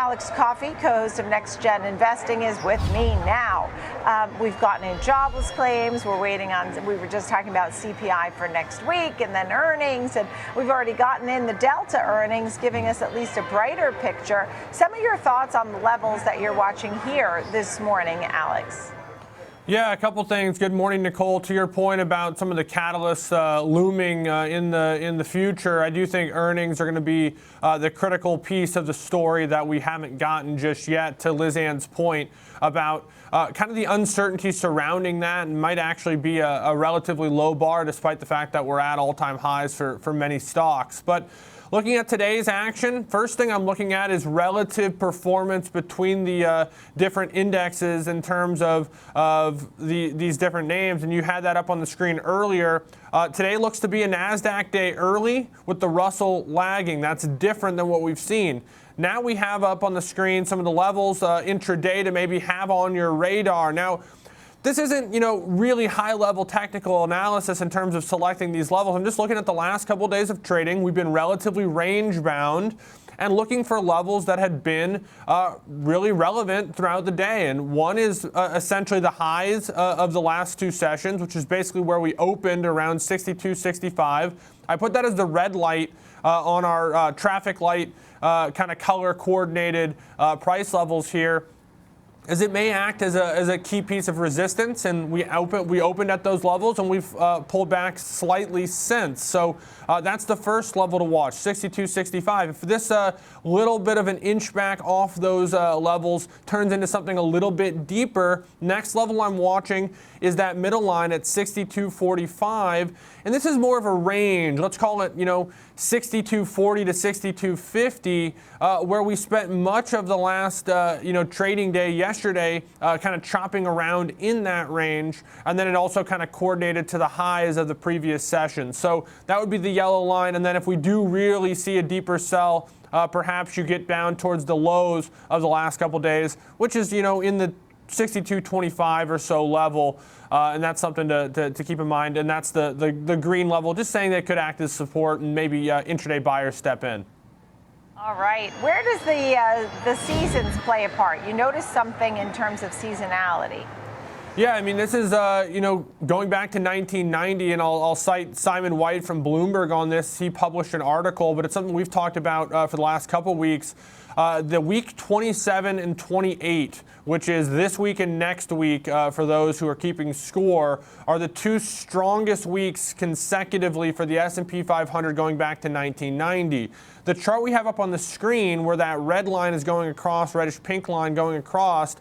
Alex Coffey, co-host of Next Gen Investing, is with me now. We've gotten in jobless claims. We're waiting on, we were just talking about CPI for next week and then earnings. And we've already gotten in the Delta earnings, giving us at least a brighter picture. Some of your thoughts on the levels that you're watching here this morning, Alex. Yeah, a couple things. Good morning, Nicole. To your point about some of the catalysts looming in the future, I do think earnings are going to be the critical piece of the story that we haven't gotten just yet. To Liz Ann's point about kind of the uncertainty surrounding that, and might actually be a relatively low bar, despite the fact that we're at all-time highs for many stocks. But looking at today's action, first thing I'm looking at is relative performance between the different indexes in terms of these different names, and you had that up on the screen earlier. Today looks to be a NASDAQ day early with the Russell lagging. That's different than what we've seen. Now we have up on the screen some of the levels intraday to maybe have on your radar. Now, this isn't, really high-level technical analysis in terms of selecting these levels. I'm just looking at the last couple of days of trading. We've been relatively range-bound and looking for levels that had been really relevant throughout the day. And one is essentially the highs of the last two sessions, which is basically where we opened around 62.65. I put that as the red light on our traffic light kind of color-coordinated price levels here, as it may act as a key piece of resistance, and we opened at those levels, and we've pulled back slightly since. So that's the first level to watch, 62.65. If this little bit of an inch back off those levels turns into something a little bit deeper, next level I'm watching is that middle line at 62.45, and this is more of a range. Let's call it, 62.40 to 62.50, where we spent much of the last, trading day yesterday kind of chopping around in that range, and then it also kind of coordinated to the highs of the previous session. So that would be the yellow line, and then if we do really see a deeper sell, perhaps you get down towards the lows of the last couple days, which is, in the 62.25 or so level, and that's something to keep in mind. And that's the green level, just saying that it could act as support and maybe intraday buyers step in. All right. Where does the seasons play a part? You notice something in terms of seasonality? Yeah, I mean, this is, going back to 1990, and I'll cite Simon White from Bloomberg on this. He published an article, but it's something we've talked about for the last couple weeks. The week 27 and 28, which is this week and next week for those who are keeping score, are the two strongest weeks consecutively for the S&P 500 going back to 1990. The chart we have up on the screen, where that red line is going across, reddish pink line going across,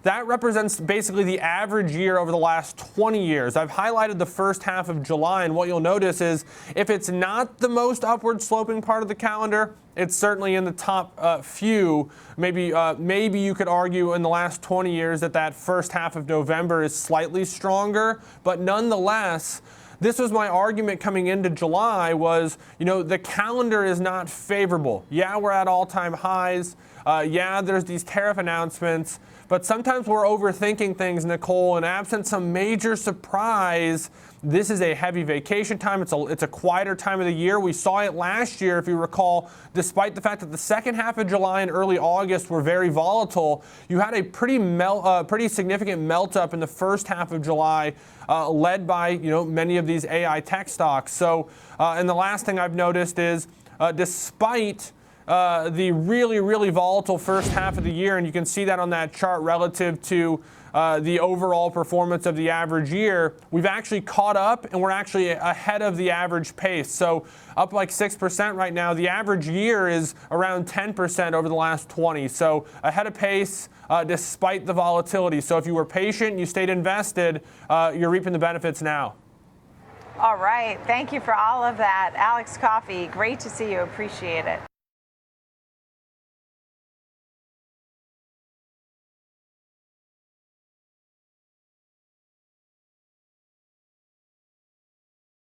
that represents basically the average year over the last 20 years. I've highlighted the first half of July, and what you'll notice is if it's not the most upward sloping part of the calendar, it's certainly in the top few. Maybe you could argue in the last 20 years that first half of November is slightly stronger, but nonetheless, this was my argument coming into July was, the calendar is not favorable. Yeah, we're at all-time highs. Yeah, there's these tariff announcements, but sometimes we're overthinking things, Nicole, and absent some major surprise, this is a heavy vacation time. It's a quieter time of the year. We saw it last year, if you recall, despite the fact that the second half of July and early August were very volatile. You had a pretty significant melt up in the first half of July, led by many of these AI tech stocks. So, and the last thing I've noticed is, despite the really, really volatile first half of the year, and you can see that on that chart relative to the overall performance of the average year, we've actually caught up and we're actually ahead of the average pace. So up like 6% right now. The average year is around 10% over the last 20. So ahead of pace despite the volatility. So if you were patient, you stayed invested, you're reaping the benefits now. All right. Thank you for all of that. Alex Coffey, great to see you. Appreciate it.